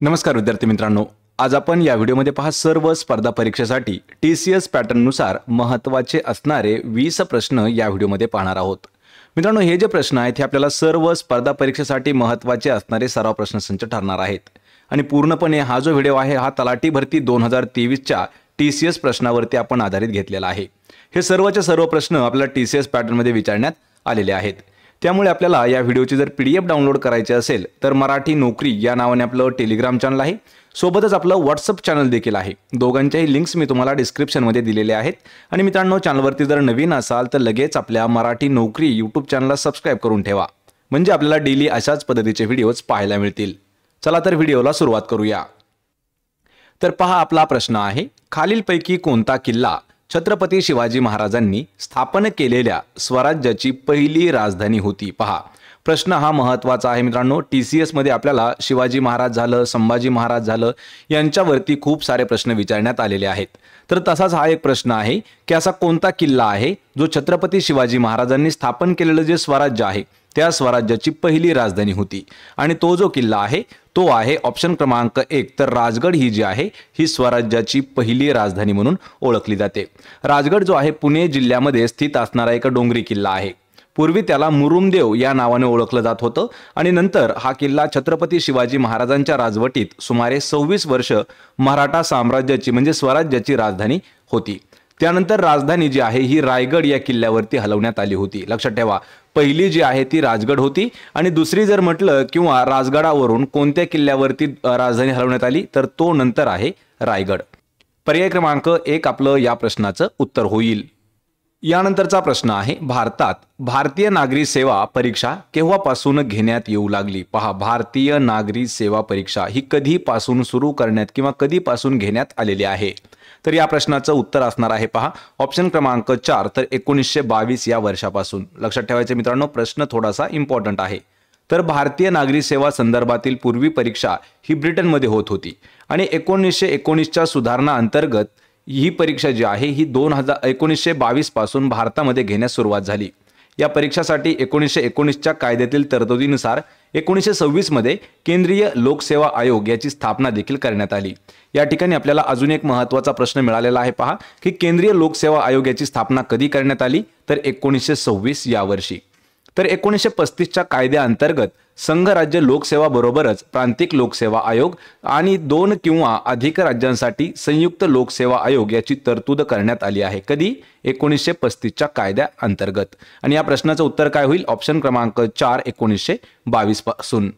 नमस्कार विद्यार्थी मित्रांनो, आज आपण या व्हिडिओमध्ये पहा सर्व स्पर्धा परीक्षेसाठी TCS पॅटर्ननुसार महत्त्वाचे असणारे 20 प्रश्न या व्हिडिओमध्ये पाहणार आहोत। मित्रांनो, हे जे प्रश्न आहेत हे आपल्याला सर्व स्पर्धा परीक्षेसाठी महत्त्वाचे असणारे सराव प्रश्नसंच ठरणार आहेत आणि पूर्णपणे हा जो व्हिडिओ आहे हा तलाठी भरती 2023 च्या TCS प्रश्नावरती आपण आधारित घेतलेला आहे। हे सर्वचे सर्व प्रश्न आपल्याला TCS पॅटर्नमध्ये विचारण्यात आलेले आहेत। त्यामुळे आपल्याला या व्हिडिओची जर PDF डाउनलोड करायची असेल तर मराठी नोकरी या नावाने आपलं टेलिग्राम चॅनल आहे, सोबतच आपलं WhatsApp चॅनल देखील आहे। दोघांच्याही लिंक्स मी तुम्हाला डिस्क्रिप्शनमध्ये दिलेले आहेत। आणि मित्रांनो, चॅनलवरती जर नवीन असाल तर लगेच आपल्या मराठी नोकरी YouTube चॅनलला सबस्क्राइब करून ठेवा, म्हणजे आपल्याला डेली अशाच पद्धतीचे व्हिडिओज पाहायला मिळतील। चला तर व्हिडिओला सुरुवात करूया। तर पहा, आपला प्रश्न आहे, खालीलपैकी कोणता किल्ला छत्रपती शिवाजी महाराजांनी स्थापन केलेल्या स्वराज्याची पहिली राजधानी होती? पहा, प्रश्न हा महत्त्वाचा आहे मित्रांनो। TCS मध्ये आपल्याला शिवाजी महाराज झालं, संभाजी महाराज झालं, यांच्यावरती खूप सारे प्रश्न विचारण्यात आलेले आहेत। तर तसाच हा एक प्रश्न आहे की असा कोणता किल्ला आहे जो छत्रपती शिवाजी महाराजांनी स्थापन केलेलं जे स्वराज्य आहे त्या स्वराज्याची पहिली राजधानी होती, आणि तो जो किल्ला आहे तो आहे ऑप्शन क्रमांक 1। तर राजगड ही जी आहे ही स्वराज्याची पहिली राजधानी म्हणून ओळखली जाते। राजगड जो आहे पुणे जिल्ह्यामध्ये स्थित असणारा एक डोंगरी किल्ला आहे। पूर्वी त्याला मुरुमदेव या नावाने ओळखलं जात होतं आणि नंतर हा किल्ला छत्रपती शिवाजी महाराजांच्या राजवटीत सुमारे 26 वर्ष मराठा साम्राज्याची म्हणजे स्वराज्याची राजधानी होती। त्यानंतर राजधानी जी आहे ही रायगड या किल्ल्यावरती हलवण्यात आली होती। लक्षात ठेवा, पहिली जी आहे ती राजगड होती आणि दुसरी जर म्हटलं किंवा राजगडावरून कोणत्या किल्ल्यावरती राजधानी हलवण्यात आली तर तो नंतर आहे रायगड। पर्याय क्रमांक 1 आपलं या प्रश्नाचं उत्तर होईल। यानंतरचा प्रश्न आहे, भारतात भारतीय नागरी सेवा परीक्षा केव्हापासून घेण्यात येऊ लागली? पहा, भारतीय नागरी सेवा परीक्षा ही कधीपासून सुरू करण्यात किंवा कधीपासून घेण्यात आलेली आहे? तर या प्रश्नाचं उत्तर असणार आहे पहा ऑप्शन क्रमांक 4। तर 1922 या वर्षापासून। लक्षात ठेवायचे मित्रांनो, प्रश्न थोडासा इम्पॉर्टंट आहे। तर भारतीय नागरी सेवा संदर्भातील पूर्वी परीक्षा ही ब्रिटनमध्ये होत होती आणि 1919च्या सुधारणा अंतर्गत ही परीक्षा जी आहे ही 1922 पासून भारतामध्ये घेण्यास सुरुवात झाली। या परीक्षासाठी 1919च्या कायद्यातील तरतुदीनुसार 1926 मध्ये केंद्रीय लोकसेवा आयोग याची स्थापना देखील करण्यात आली। या ठिकाणी आपल्याला अजून एक महत्त्वाचा प्रश्न मिळालेला आहे पहा की केंद्रीय लोकसेवा आयोग याची स्थापना कधी करण्यात आली? तर 1926 या वर्षी। तर 1935च्या कायद्याअंतर्गत संघ राज्य लोकसेवा बरोबरच प्रांतिक लोकसेवा आयोग आणि 2 किंवा अधिक राज्यांसाठी संयुक्त लोकसेवा आयोग याची तरतूद करण्यात आली आहे। कधी? 1935च्या कायद्याअंतर्गत। आणि या प्रश्नाचं उत्तर काय होईल? ऑप्शन क्रमांक 4 1922 पासून।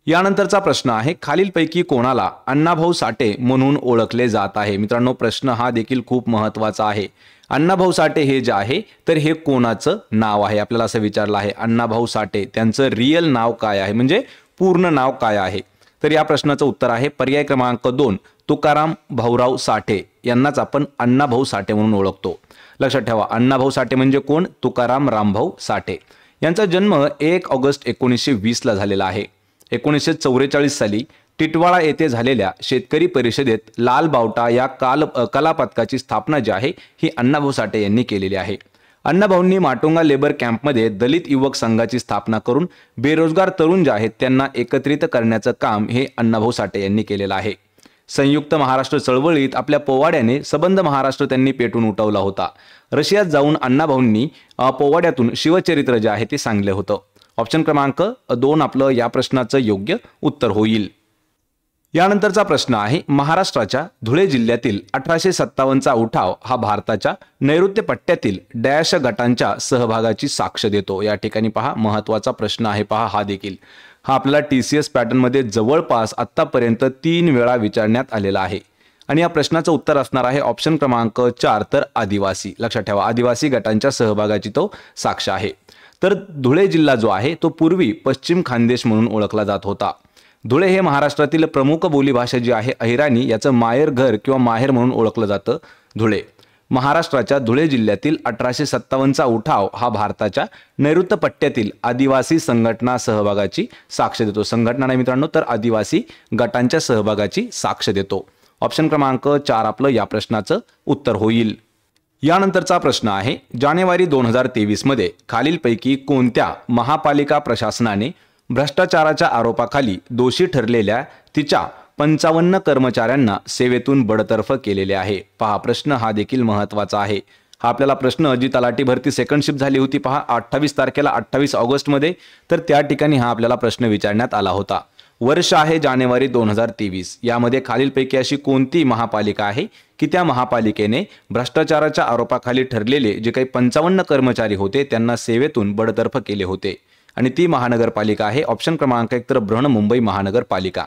यानंतरचा प्रश्न आहे, खालीलपैकी कोणाला अण्णाभाऊ साठे म्हणून ओळखले जात आहे? मित्रांनो, प्रश्न हा देखील खूप महत्त्वाचा आहे। अण्णाभाऊ साठे हे जे आहे तर हे कोणाचं नाव आहे? आपल्याला असं विचारलं आहे, अण्णाभाऊ साठे त्यांचं रियल नाव काय आहे, म्हणजे पूर्ण नाव काय आहे? तर या प्रश्नाचं उत्तर आहे पर्याय क्रमांक 2 तुकाराम भाऊराव साठे यांनाच आपण अण्णाभाऊ साठे म्हणून ओळखतो। लक्षात ठेवा, अण्णाभाऊ साठे म्हणजे कोण? तुकाराम रामभाऊ साठे। यांचा जन्म 1 ऑगस्ट 1920 ला झालेला आहे। 1944 साली टिटवाळा येथे झालेल्या शेतकरी परिषदेत लाल बावटा या कला पथकाची स्थापना जी आहे ही अण्णाभाऊ साठे यांनी केलेली आहे। अण्णाभाऊंनी माटुंगा लेबर कॅम्पमध्ये दलित युवक संघाची स्थापना करून बेरोजगार तरुण जे आहेत त्यांना एकत्रित करण्याचं काम हे अण्णाभाऊ साठे यांनी केलेलं आहे। संयुक्त महाराष्ट्र चळवळीत आपल्या पोवाड्याने सबंध महाराष्ट्र त्यांनी पेटून उठवला होता। रशियात जाऊन अण्णाभाऊंनी पोवाड्यातून शिवचरित्र जे आहे ते सांगले होतं। ऑप्शन क्रमांक 2 आपलं या प्रश्नाचं योग्य उत्तर होईल। यानंतरचा प्रश्न आहे, महाराष्ट्राच्या धुळे जिल्ह्यातील 1857चा उठाव हा भारताच्या नैऋत्य पट्ट्यातील डॅश गटांच्या सहभागाची साक्ष देतो। या ठिकाणी पहा महत्त्वाचा प्रश्न आहे पहा हा देखील। हा आपल्याला TCS पॅटर्नमध्ये जवळपास आतापर्यंत 3 वेळा विचारण्यात आलेला आहे आणि या प्रश्नाचं उत्तर असणार आहे ऑप्शन क्रमांक 4 तर आदिवासी। लक्षात ठेवा, आदिवासी गटांच्या सहभागाची तो साक्ष आहे। तर धुळे जिल्हा जो आहे तो पूर्वी पश्चिम खानदेश म्हणून ओळखला जात होता। धुळे हे महाराष्ट्रातील प्रमुख बोलीभाषा जी आहे अहिराणी याचं माहेर घर किंवा माहेर म्हणून ओळखलं जातं धुळे। महाराष्ट्राच्या धुळे जिल्ह्यातील 1857चा उठाव हा भारताच्या नैऋत्य पट्ट्यातील आदिवासी संघटना सहभागाची साक्ष देतो। संघटना नाही मित्रांनो, तर आदिवासी गटांच्या सहभागाची साक्ष देतो। ऑप्शन क्रमांक 4 आपलं या प्रश्नाचं उत्तर होईल। यानंतरचा प्रश्न आहे, जानेवारी 2023 मध्ये खालीलपैकी कोणत्या महापालिका प्रशासनाने भ्रष्टाचाराच्या आरोपाखाली दोषी ठरलेल्या तिच्या 55 कर्मचाऱ्यांना सेवेतून बडतर्फ केलेले आहे? पहा, प्रश्न हा देखील महत्त्वाचा आहे. हा आपल्याला प्रश्न जी तलाठी भरती सेकंड शिफ्ट झाली होती पहा 28 तारखेला 28 ऑगस्ट मध्ये, तर त्या ठिकाणी हा आपल्याला प्रश्न विचारण्यात आला होता. वर्ष आहे जानेवारी 2023. यामध्ये खालीलपैकी अशी कोणती महापालिका आहे की त्या महापालिकेने भ्रष्टाचाराच्या आरोपाखाली ठरलेले जे काही 55 कर्मचारी होते त्यांना सेवेतून बडतर्फ केले होते? आणि ती महानगरपालिका आहे ऑप्शन क्रमांक 1 तर बृहन्मुंबई महानगरपालिका.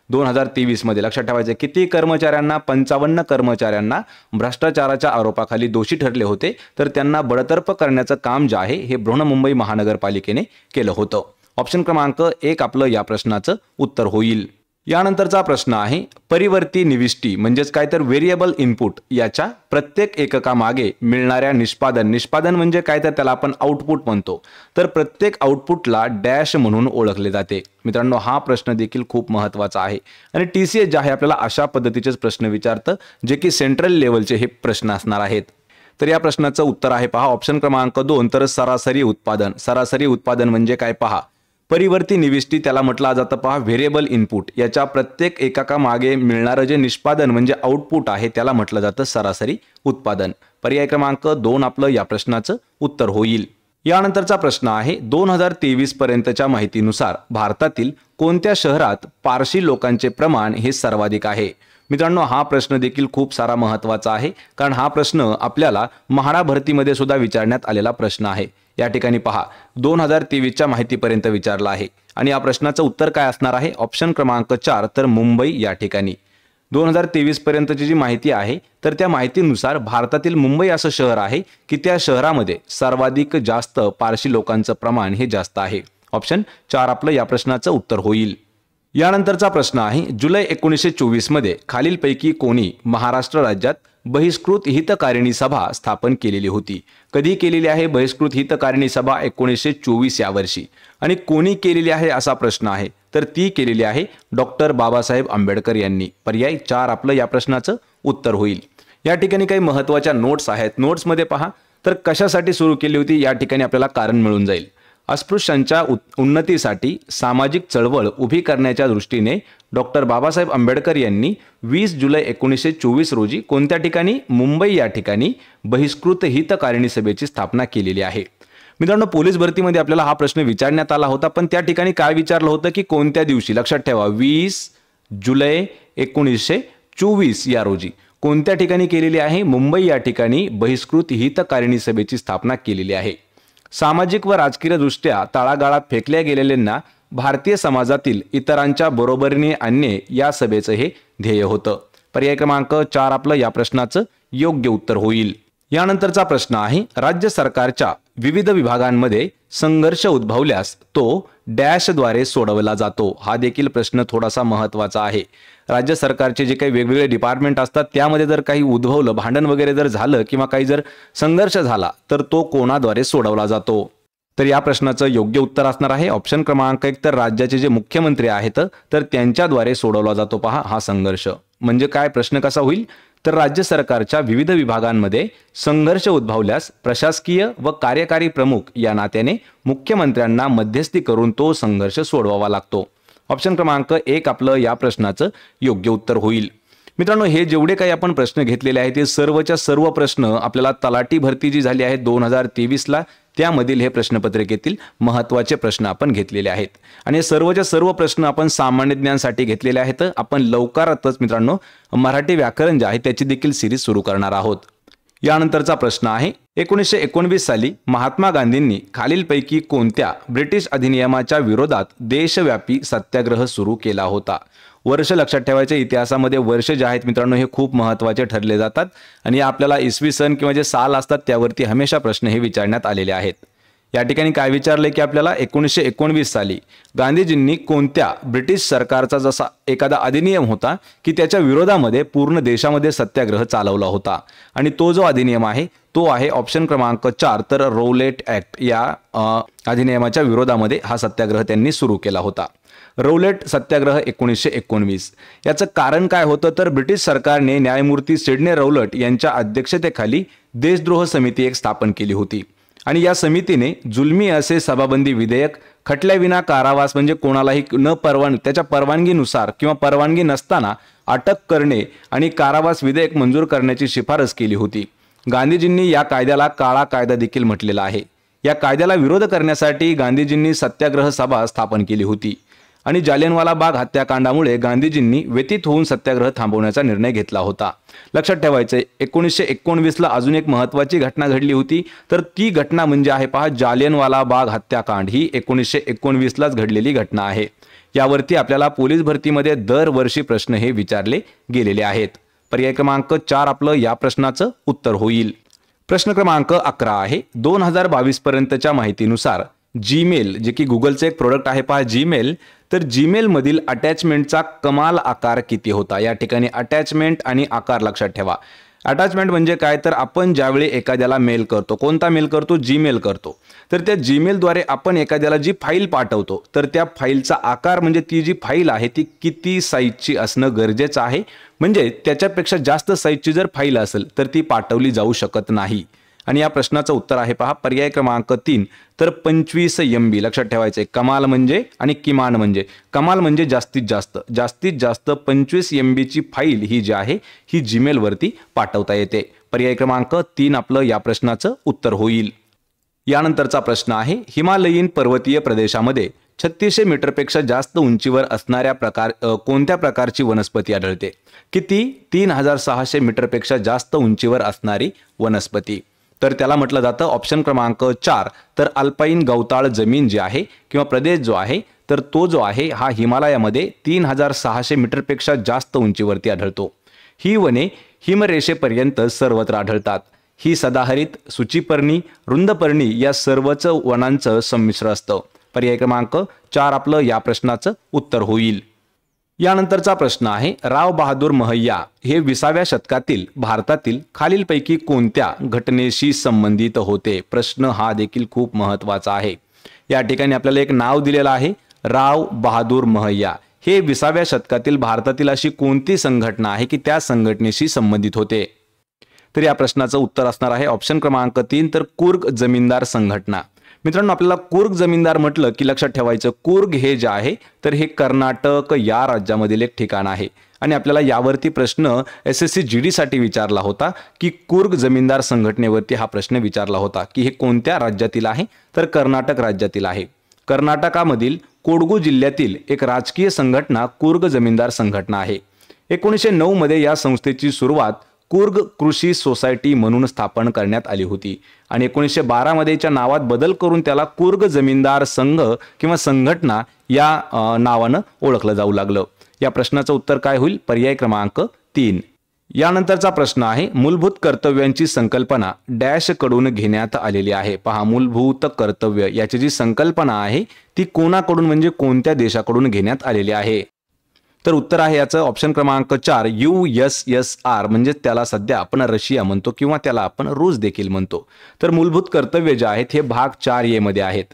2023 मध्ये लक्षात ठेवायचे किती कर्मचाऱ्यांना? 55 कर्मचाऱ्यांना भ्रष्टाचाराच्या आरोपाखाली दोषी ठरले होते, तर त्यांना बडतर्फ करण्याचं काम जे आहे हे बृहन्मुंबई महानगरपालिकेने केलं होतं. ऑप्शन क्रमांक 1 आपलं या प्रश्नाचं उत्तर होईल. यानंतरचा प्रश्न आहे परिवर्ती निविष्टी म्हणजेच काय तर व्हेरिएबल इनपुट याच्या प्रत्येक एककामागे मिळणाऱ्या निष्पादन म्हणजे काय तर त्याला आपण आउटपुट म्हणतो, तर प्रत्येक आउटपुटला डॅश म्हणून ओळखले जाते. मित्रांनो, हा प्रश्न देखील खूप महत्त्वाचा आहे आणि TCS जे आहे आपल्याला अशा पद्धतीचेच प्रश्न विचारतं जे की सेंट्रल लेवलचे हे प्रश्न असणार आहेत. तर या प्रश्नाचं उत्तर आहे पहा ऑप्शन क्रमांक 2 तर सरासरी उत्पादन. सरासरी उत्पादन म्हणजे काय पहा, परिवर्ती निविष्टी त्याला म्हटलं जातं पहा व्हेरिएबल इनपुट, याच्या प्रत्येक एककामागे मिळणारं जे निष्पादन म्हणजे आउटपुट आहे त्याला म्हटलं जातं सरासरी उत्पादन. पर्याय क्रमांक 2 आपलं या प्रश्नाचं उत्तर होईल. यानंतरचा प्रश्न आहे 2023 पर्यंतच्या माहितीनुसार भारतातील कोणत्या शहरात पारशी लोकांचे प्रमाण हे सर्वाधिक आहे? मित्रांनो, हा प्रश्न देखील खूप सारा महत्त्वाचा आहे कारण हा प्रश्न आपल्याला म्हाडा भरतीमध्ये सुद्धा विचारण्यात आलेला प्रश्न आहे. या ठिकाणी पहा 2023च्या माहितीपर्यंत विचारला आहे आणि या प्रश्नाचं उत्तर काय असणार आहे? ऑप्शन क्रमांक 4 तर मुंबई या ठिकाणी. 2023 पर्यंतची जी माहिती आहे तर त्या माहितीनुसार भारतातील मुंबई असं शहर आहे की त्या शहरामध्ये सर्वाधिक जास्त पारशी लोकांचं प्रमाण हे जास्त आहे. ऑप्शन 4 आपलं या प्रश्नाचं उत्तर होईल. यानंतरचा प्रश्न आहे जुलै 1924 मध्ये खालीलपैकी कोणी महाराष्ट्र राज्यात बहिष्कृत हितकारिणी सभा स्थापन केलेली होती? कधी केलेली आहे बहिष्कृत हितकारिणी सभा? 1924 या वर्षी. आणि कोणी केलेली आहे असा प्रश्न आहे, तर ती केलेली आहे डॉक्टर बाबासाहेब आंबेडकर यांनी. पर्याय 4 आपलं या प्रश्नाचं उत्तर होईल. या ठिकाणी काही महत्त्वाच्या नोट्स आहेत. नोट्समध्ये पहा तर कशासाठी सुरू केली होती या ठिकाणी आपल्याला कारण मिळून जाईल. अस्पृश्यांच्या उन्नतीसाठी सामाजिक चळवळ उभी करण्याच्या दृष्टीने डॉक्टर बाबासाहेब आंबेडकर यांनी 20 जुलै 1924 रोजी कोणत्या ठिकाणी? मुंबई या ठिकाणी बहिष्कृत हितकारिणी सभेची स्थापना केलेली आहे. मित्रांनो, पोलीस भरतीमध्ये आपल्याला हा प्रश्न विचारण्यात आला होता, पण त्या ठिकाणी काय विचारलं होतं की कोणत्या दिवशी? लक्षात ठेवा 20 जुलै 1924 या रोजी कोणत्या ठिकाणी केलेली आहे? मुंबई या ठिकाणी बहिष्कृत हितकारिणी सभेची स्थापना केलेली आहे. सामाजिक व राजकीय दृष्ट्या तळागाळात फेकल्या गेलेल्यांना भारतीय समाजातील इतरांच्या बरोबरीने आणणे या सभेचं हे ध्येय होतं. पर्याय क्रमांक 4 आपलं या प्रश्नाचं योग्य उत्तर होईल. यानंतरचा प्रश्न आहे राज्य सरकारच्या विविध विभागांमध्ये संघर्ष उद्भवल्यास तो डॅशद्वारे सोडवला जातो? हा देखील प्रश्न थोडासा महत्त्वाचा आहे. राज्य सरकारचे जे काही वेगवेगळे डिपार्टमेंट असतात त्यामध्ये जर काही उद्भवलं, भांडण वगैरे जर झालं किंवा काही जर संघर्ष झाला तर तो कोणाद्वारे सोडवला जातो? तर या प्रश्नाचं योग्य उत्तर असणार आहे ऑप्शन क्रमांक 1 तर राज्याचे जे मुख्यमंत्री आहेत तर त्यांच्याद्वारे सोडवला जातो पहा हा संघर्ष. म्हणजे काय प्रश्न कसा होईल? तर राज्य सरकारच्या विविध विभागांमध्ये संघर्ष उद्भवल्यास प्रशासकीय व कार्यकारी प्रमुख या नात्याने मुख्यमंत्र्यांना मध्यस्थी करून तो संघर्ष सोडवावा लागतो. ऑप्शन क्रमांक 1 आपलं या प्रश्नाचं योग्य उत्तर होईल. मित्रांनो, हे जेवढे काही आपण प्रश्न घेतलेले आहेत ते सर्वच्या सर्व प्रश्न आपल्याला तलाठी भरती जी झाली आहे 2023ला त्यामधील हे प्रश्नपत्रिकेतील महत्त्वाचे प्रश्न आपण घेतलेले आहेत आणि सर्वच्या सर्व प्रश्न आपण सामान्य ज्ञानासाठी घेतलेले आहेत. आपण लवकरच मित्रांनो मराठी व्याकरण जे आहे त्याची देखील सिरीज सुरू करणार आहोत. यानंतरचा प्रश्न आहे 1919 साली महात्मा गांधींनी खालीलपैकी कोणत्या ब्रिटिश अधिनियमाच्या विरोधात देशव्यापी सत्याग्रह सुरू केला होता? वर्ष लक्षात ठेवायचे. इतिहासामध्ये वर्ष जे आहेत मित्रांनो हे खूप महत्त्वाचे ठरले जातात आणि आपल्याला इसवी सन किंवा जे साल असतात त्यावरती हमेशा प्रश्न हे विचारण्यात आलेले आहेत. या ठिकाणी काय विचारले की आपल्याला 1919 साली गांधीजींनी कोणत्या ब्रिटिश सरकारचा जसा एखादा अधिनियम होता की त्याच्या विरोधामध्ये पूर्ण देशामध्ये सत्याग्रह चालवला होता आणि तो जो अधिनियम आहे तो आहे ऑप्शन क्रमांक 4 तर रौलेट ऍक्ट या अधिनियमाच्या विरोधामध्ये हा सत्याग्रह त्यांनी सुरू केला होता. रौलेट सत्याग्रह 1919 याचं कारण काय होतं तर ब्रिटिश सरकारने न्यायमूर्ती सिडने रौलट यांच्या अध्यक्षतेखाली देशद्रोह समिती एक स्थापन केली होती आणि या समितीने जुलमी असे सभाबंदी विधेयक, खटल्याविना कारावास म्हणजे कोणालाही न त्याच्या परवानगीनुसार किंवा परवानगी नसताना अटक करणे आणि कारावास विधेयक मंजूर करण्याची शिफारस केली होती. गांधीजींनी या कायद्याला काळा कायदा देखील म्हटलेला आहे. या कायद्याला विरोध करण्यासाठी गांधीजींनी सत्याग्रह सभा स्थापन केली होती आणि जालियनवाला बाग हत्याकांडामुळे गांधीजींनी व्यथित होऊन सत्याग्रह थांबवण्याचा निर्णय घेतला होता. लक्षात ठेवायचे 1919 ला अजून एक महत्त्वाची घटना घडली होती. तर ती घटना म्हणजे आहे पहा जालियनवाला बाग हत्याकांड. ही 1919 लाच घडलेली घटना आहे. यावरती आपल्याला पोलीस भरतीमध्ये दरवर्षी प्रश्न हे विचारले गेलेले आहेत. पर्याय क्रमांक 4 आपलं या प्रश्नाचं उत्तर होईल. प्रश्न क्रमांक 11 आहे 2022 पर्यंतच्या माहितीनुसार जीमेल, जे की गुगलचं एक प्रोडक्ट आहे पहा जीमेल, तर जीमेल मधील अटॅचमेंटचा कमाल आकार किती होता. या ठिकाणी अटॅचमेंट आणि आकार लक्षात ठेवा. अटॅचमेंट म्हणजे काय, तर आपण ज्यावेळी एखाद्याला मेल करतो, कोणता मेल करतो, जीमेल करतो, तर त्या जीमेलद्वारे आपण एखाद्याला जी फाईल पाठवतो तर त्या फाईलचा आकार म्हणजे ती जी फाईल आहे ती किती साईजची असणं गरजेचं आहे. म्हणजे त्याच्यापेक्षा जास्त साईजची जर फाईल असेल तर ती पाठवली जाऊ शकत नाही. आणि या प्रश्नाचं उत्तर आहे पहा पर्याय क्रमांक 3 तर 25 MB. लक्षात ठेवायचे कमाल म्हणजे आणि किमान म्हणजे. कमाल म्हणजे जास्तीत जास्त 25 MB ची फाईल ही जी आहे ही जीमेल वरती पाठवता येते. पर्याय क्रमांक 3 आपलं या प्रश्नाचं उत्तर होईल. यानंतरचा प्रश्न आहे हिमालयीन पर्वतीय प्रदेशामध्ये 3600 मीटरपेक्षा जास्त उंचीवर असणाऱ्या कोणत्या प्रकारची वनस्पती आढळते. किती 3600 मीटरपेक्षा जास्त उंचीवर असणारी वनस्पती. तर त्याला म्हटलं जातं ऑप्शन क्रमांक 4 तर अल्पाईन गवताळ जमीन जी आहे किंवा प्रदेश जो आहे तर तो जो आहे हा हिमालयामध्ये 3600 मीटरपेक्षा जास्त उंचीवरती आढळतो. ही वने हिमरेषेपर्यंत सर्वत्र आढळतात. ही सदाहरित, सूचीपर्णी, रुंदपर्णी या सर्वच वनांचं संमिश्र असतं. पर्याय क्रमांक 4 आपलं या प्रश्नाचं उत्तर होईल. यानंतरचा प्रश्न आहे राव बहादूर महय्या हे 20व्या शतकातील भारतातील खालीलपैकी कोणत्या घटनेशी संबंधित होते. प्रश्न हा देखील खूप महत्त्वाचा आहे. या ठिकाणी आपल्याला एक नाव दिलेलं आहे राव बहादूर महय्या. हे 20व्या शतकातील भारतातील अशी कोणती संघटना आहे की त्या संघटनेशी संबंधित होते. तर या प्रश्नाचं उत्तर असणार आहे ऑप्शन क्रमांक 3 तर कुर्ग जमीनदार संघटना. मित्रांनो आपल्याला कुर्ग जमीनदार म्हटलं की लक्षात ठेवायचं कुर्ग हे जे आहे तर हे कर्नाटक या राज्यामधील एक ठिकाण आहे. आणि आपल्याला यावरती प्रश्न SSC GD साठी विचारला होता की कुर्ग जमीनदार संघटनेवरती हा प्रश्न विचारला होता की हे कोणत्या राज्यातील आहे तर कर्नाटक राज्यातील आहे. कर्नाटकामधील कोडगू जिल्ह्यातील एक राजकीय संघटना कुर्ग जमीनदार संघटना आहे. 1909 मध्ये या संस्थेची सुरुवात कुर्ग कृषी सोसायटी म्हणून स्थापन करण्यात आली होती आणि 1912 मध्येच्या नावात बदल करून त्याला कुर्ग जमीनदार संघ किंवा संघटना या नावानं ओळखलं जाऊ लागलं. या प्रश्नाचं उत्तर काय होईल पर्याय क्रमांक 3. यानंतरचा प्रश्न आहे मूलभूत कर्तव्यांची संकल्पना डॅश कडून घेण्यात आलेली आहे. पहा मूलभूत कर्तव्य याची जी संकल्पना आहे ती कोणाकडून म्हणजे कोणत्या देशाकडून घेण्यात आलेली आहे. तर उत्तर आहे याचं ऑप्शन क्रमांक 4 USSR म्हणजे त्याला सध्या आपण रशिया म्हणतो किंवा त्याला आपण रूस देखील म्हणतो. तर मूलभूत कर्तव्य जे आहेत हे भाग 4A मध्ये आहेत.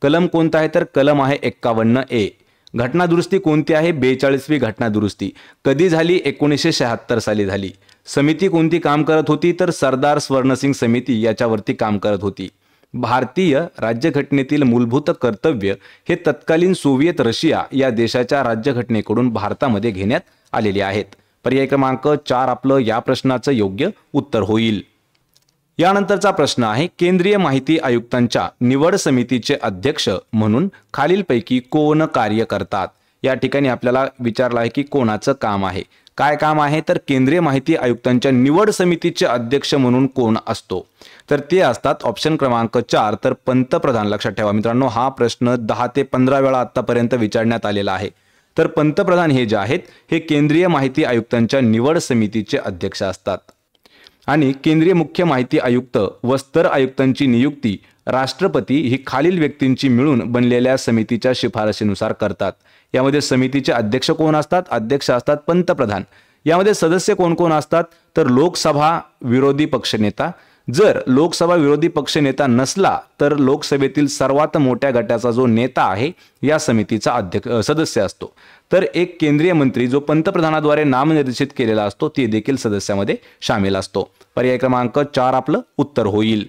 कलम कोणता आहे तर कलम आहे 51A. घटना दुरुस्ती कोणती आहे 42वी घटना दुरुस्ती. कधी झाली 1976 साली झाली. समिती कोणती काम करत होती तर सरदार स्वर्णसिंग समिती याच्यावरती काम करत होती. भारतीय राज्यघटनेतील मूलभूत कर्तव्य हे तत्कालीन सोव्हिएत रशिया या देशाच्या राज्यघटनेकडून भारतामध्ये घेण्यात आलेले आहेत. पर्याय क्रमांक 4 आपलं या प्रश्नाचं योग्य उत्तर होईल. यानंतरचा प्रश्न आहे केंद्रीय माहिती आयुक्तांच्या निवड समितीचे अध्यक्ष म्हणून खालीलपैकी कोण कार्य करतात. या ठिकाणी आपल्याला विचारलं आहे की कोणाचं काम आहे. काय काम आहे तर केंद्रीय माहिती आयुक्तांच्या निवड समितीचे अध्यक्ष म्हणून कोण असतो तर ते असतात ऑप्शन क्रमांक 4 तर पंतप्रधान. लक्षात ठेवा मित्रांनो हा प्रश्न 10 ते 15 वेळा आतापर्यंत विचारण्यात आलेला आहे. तर पंतप्रधान हे जे आहेत हे केंद्रीय माहिती आयुक्तांच्या निवड समितीचे अध्यक्ष असतात. आणि केंद्रीय मुख्य माहिती आयुक्त व स्तर आयुक्तांची नियुक्ती राष्ट्रपती ही खालील व्यक्तींची मिळून बनलेल्या समितीच्या शिफारशीनुसार करतात. यामध्ये समितीचे अध्यक्ष कोण असतात अध्यक्ष असतात पंतप्रधान. यामध्ये सदस्य कोण कोण असतात तर लोकसभा विरोधी पक्षनेता. जर लोकसभा विरोधी पक्षनेता नसला तर लोकसभेतील सर्वात मोठ्या गटाचा जो नेता आहे या समितीचा सदस्य असतो. तर एक केंद्रीय मंत्री जो पंतप्रधानाद्वारे नामनिर्देशित केलेला असतो ते देखील सदस्यामध्ये सामील असतो. पर्याय क्रमांक 4 आपलं उत्तर होईल.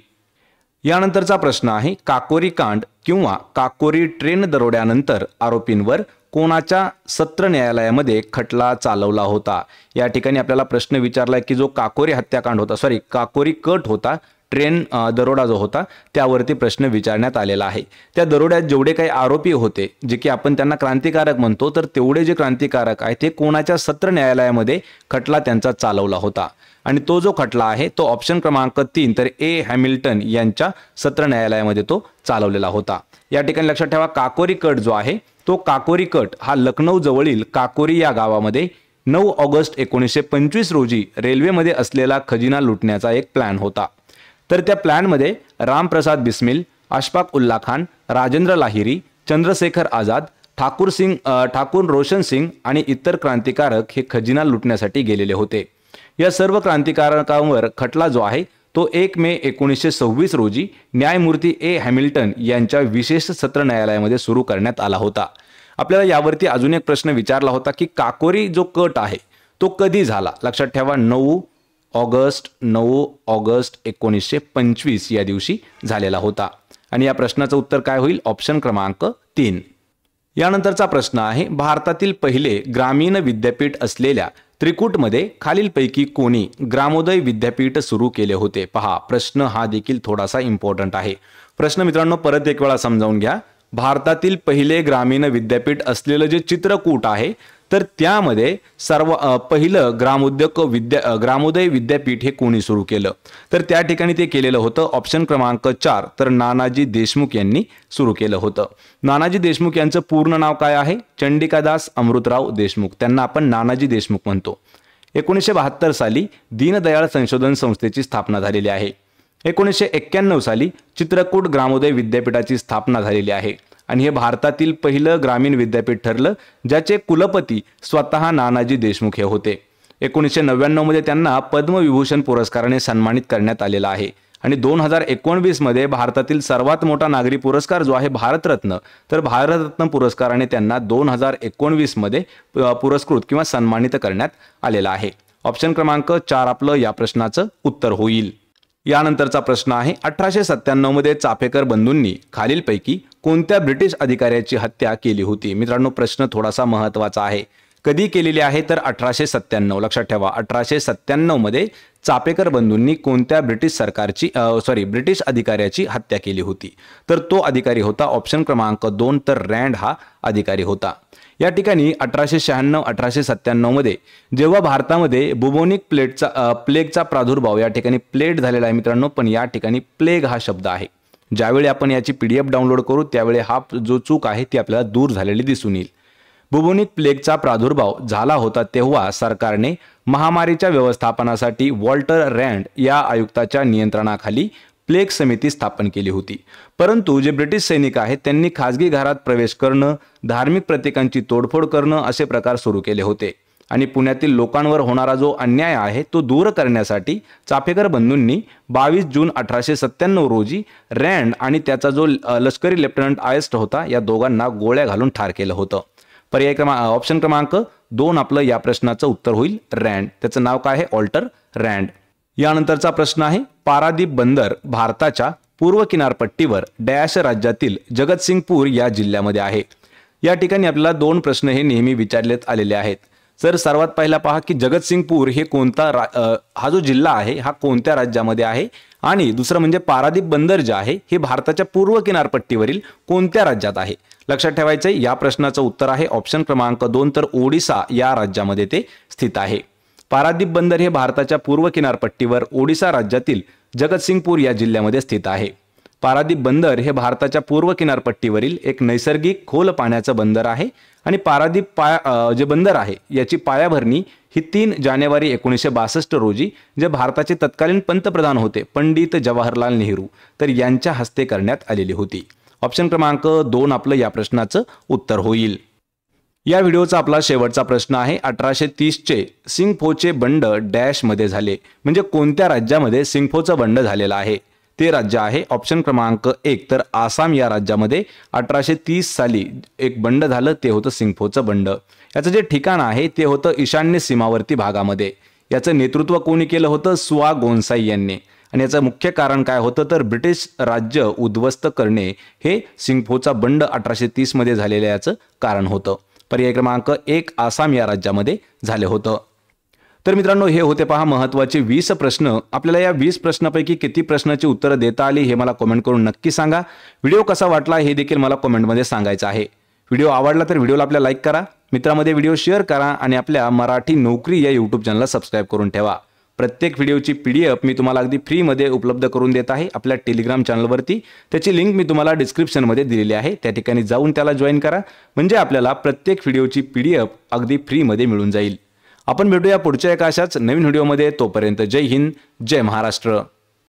यानंतरचा प्रश्न आहे काकोरी कांड किंवा काकोरी ट्रेन दरोड्यानंतर आरोपींवर कोणाच्या सत्र न्यायालयामध्ये खटला चालवला होता। या ठिकाणी आपल्याला प्रश्न विचारलाय की जो काकोरी हत्याकांड होता, काकोरी कट होता, ट्रेन दरोडा जो होता त्यावरती प्रश्न विचारण्यात आलेला आहे। त्या दरोड्यात जेवढे काही आरोपी होते जे की आपण त्यांना क्रांतिकारक म्हणतो, तर तेवढे जे क्रांतिकारक आहेत ते कोणाच्या सत्र न्यायालयामध्ये खटला त्यांचा चालवला होता। आणि तो जो खटला आहे तो ऑप्शन क्रमांक 3 तर ए हॅमिल्टन यांच्या सत्र न्यायालयामध्ये तो चालवलेला होता। या ठिकाणी लक्षात ठेवा काकोरी कट जो आहे तो काकोरी कट हा लखनौ जवळील काकोरी या गावामध्ये 9 ऑगस्ट 1925 रोजी रेल्वेमध्ये असलेला खजिना लुटण्याचा एक प्लॅन होता। तर त्या प्लॅनमध्ये रामप्रसाद बिस्मिल, अशफाक उल्ला खान, राजेंद्र लाहिरी, चंद्रशेखर आझाद, ठाकूर रोशन सिंग आणि इतर क्रांतिकारक हे खजिना लुटण्यासाठी गेलेले होते। या सर्व क्रांतिकारकांवर खटला जो आहे तो 1 मे 1926 रोजी न्यायमूर्ती ए हॅमिल्टन यांच्या विशेष सत्र न्यायालयामध्ये सुरू करण्यात आला होता। आपल्याला यावरती अजून एक प्रश्न विचारला होता की काकोरी जो कट आहे तो कधी झाला। लक्षात ठेवा 9 ऑगस्ट 1925 या दिवशी झालेला होता। आणि या प्रश्नाचं उत्तर काय होईल? ऑप्शन क्रमांक 3। यानंतरचा प्रश्न आहे भारतातील पहिले ग्रामीण विद्यापीठ असलेल्या त्रिकूटमध्ये खालीलपैकी कोणी ग्रामोदय विद्यापीठ सुरू केले होते? पहा, प्रश्न हा देखील थोडासा इम्पॉर्टंट आहे। प्रश्न मित्रांनो परत एक वेळा समजावून घ्या। भारतातील पहिले ग्रामीण विद्यापीठ असलेलं जे चित्रकूट आहे तर त्यामध्ये पहिलं ग्रामोदय विद्यापीठ हे कोणी सुरू केलं? तर त्या ठिकाणी ते केलेलं होतं ऑप्शन क्रमांक 4 तर नानाजी देशमुख यांनी सुरू केलं होतं। नानाजी देशमुख यांचं पूर्ण नाव काय आहे? चंडिकादास अमृतराव देशमुख, त्यांना आपण नानाजी देशमुख म्हणतो। 1972 साली दीनदयाळ संशोधन संस्थेची स्थापना झालेली आहे। 1991 साली चित्रकूट ग्रामोदय विद्यापीठाची स्थापना झालेली आहे आणि हे भारतातील पहिलं ग्रामीण विद्यापीठ ठरलं ज्याचे कुलपती स्वतः नानाजी देशमुख हे होते। 1999 मध्ये त्यांना पद्मविभूषण पुरस्काराने सन्मानित करण्यात आलेला आहे आणि 2019 मध्ये भारतातील सर्वात मोठा नागरी पुरस्कार जो आहे भारतरत्न, तर भारतरत्न पुरस्काराने त्यांना 2019 मध्ये पुरस्कृत किंवा सन्मानित करण्यात आलेला आहे। ऑप्शन क्रमांक 4 आपलं या प्रश्नाचं उत्तर होईल। यानंतरचा प्रश्न आहे 1897 मध्ये चाफेकर बंधूंनी खालीलपैकी कोणत्या ब्रिटिश अधिकाऱ्याची हत्या केली होती? मित्रांनो प्रश्न थोडासा महत्त्वाचा आहे। कधी केलेली आहे? तर 1897। लक्षात ठेवा 1897 मध्ये चाफेकर बंधूंनी कोणत्या ब्रिटिश अधिकाऱ्याची हत्या केली होती? तर तो अधिकारी होता ऑप्शन क्रमांक 2 तर रँड हा अधिकारी होता। या ठिकाणी 1896-1897 मध्ये जेव्हा भारतामध्ये बुबोनिक प्लेगचा प्रादुर्भाव या ठिकाणी प्लेग झालेला आहे मित्रांनो, पण या ठिकाणी प्लेग हा शब्द आहे। ज्यावेळी आपण याची PDF डाउनलोड करू त्यावेळी हा जो चूक आहे ती आपल्याला दूर झालेली दिसून येईल। बुबोनिक प्लेगचा प्रादुर्भाव झाला होता तेव्हा सरकारने महामारीच्या व्यवस्थापनासाठी वॉल्टर रँड या आयुक्ताच्या नियंत्रणाखाली प्लेग समिती स्थापन केली होती। परंतु जे ब्रिटिश सैनिक आहेत त्यांनी खासगी घरात प्रवेश करणं, धार्मिक प्रतीकांची तोडफोड करणं असे प्रकार सुरू केले होते आणि पुण्यातील लोकांवर होणारा जो अन्याय आहे तो दूर करण्यासाठी चाफेकर बंधूंनी 22 जून 1897 रोजी रँड आणि त्याचा जो लष्करी लेफ्टनंट आयस्ट होता या दोघांना गोळ्या घालून ठार केलं होतं। ऑप्शन क्रमांक 2 आपलं या प्रश्नाचं उत्तर होईल रँड, त्याचं नाव काय आहे? ऑल्टर रँड। यानंतरचा प्रश्न आहे पारादीप बंदर भारताच्या पूर्व किनारपट्टीवर डॅश राज्यातील जगतसिंगपूर या जिल्ह्यामध्ये आहे। या ठिकाणी आपल्याला 2 प्रश्न हे नेहमी विचारण्यात आलेले आहेत। तर सर्वात पहिला पहा की जगतसिंगपूर हे हा जो जिल्हा आहे हा कोणत्या राज्यामध्ये आहे आणि दुसरं म्हणजे पारादीप बंदर जे आहे हे भारताच्या पूर्व किनारपट्टीवरील कोणत्या राज्यात आहे? लक्षात ठेवायचं या प्रश्नाचं उत्तर आहे ऑप्शन क्रमांक 2 तर ओडिसा या राज्यामध्ये ते स्थित आहे। पारादीप बंदर हे भारताच्या पूर्व किनारपट्टीवर ओडिसा राज्यातील जगतसिंगपूर या जिल्ह्यामध्ये स्थित आहे। पारादीप बंदर हे भारताच्या पूर्व किनारपट्टीवरील एक नैसर्गिक खोल पाण्याचं बंदर आहे आणि पारादीप जे बंदर आहे याची पायाभरणी ही 3 जानेवारी 1962 रोजी जे भारताचे तत्कालीन पंतप्रधान होते पंडित जवाहरलाल नेहरू तर यांच्या हस्ते करण्यात आलेली होती। ऑप्शन क्रमांक 2 आपलं या प्रश्नाचं उत्तर होईल। या व्हिडिओचा आपला शेवटचा प्रश्न आहे 1830 चे सिंगफोचे बंड डॅश मध्ये झाले, म्हणजे कोणत्या राज्यामध्ये सिंगफोचं बंड झालेलं आहे? ते राज्य आहे ऑप्शन क्रमांक 1 तर आसाम या राज्यामध्ये 1830 साली एक बंड झालं ते होतं सिंगफोचं बंड। याचं जे ठिकाण आहे ते होतं ईशान्य सीमावर्ती भागामध्ये। याचं नेतृत्व कोणी केलं होतं? सुआ गोन्साई यांनी। आणि याचं मुख्य कारण काय होतं तर ब्रिटिश राज्य उद्ध्वस्त करणे हे सिंगफोचा बंड 1830 मध्ये झालेल्या याचं कारण होतं। पर्याय क्रमांक 1 आसाम या राज्यामध्ये झाले होतं। तर मित्रांनो हे होते पहा महत्त्वाचे 20 प्रश्न। आपल्याला या 20 प्रश्नांपैकी किती प्रश्नाची उत्तरं देता आली हे मला कमेंट करून नक्की सांगा। व्हिडिओ कसा वाटला हे देखील मला कमेंटमध्ये सांगायचं आहे। व्हिडिओ आवडला तर व्हिडिओला आपल्या लाईक करा, मित्रांमध्ये व्हिडिओ शेअर करा आणि आपल्या मराठी नोकरी या YouTube चॅनलला सबस्क्राइब करून ठेवा। प्रत्येक व्हिडिओची PDF मी तुम्हाला अगदी फ्रीमध्ये उपलब्ध करून देत आहे आपल्या टेलिग्राम चॅनलवरती। त्याची लिंक मी तुम्हाला डिस्क्रिप्शनमध्ये दिलेली आहे, त्या ठिकाणी जाऊन त्याला जॉईन करा, म्हणजे आपल्याला प्रत्येक व्हिडिओची PDF अगदी फ्रीमध्ये मिळून जाईल। आपण भेटूया पुढच्या एका अशाच नवीन व्हिडिओमध्ये। तोपर्यंत जय हिंद, जय महाराष्ट्र।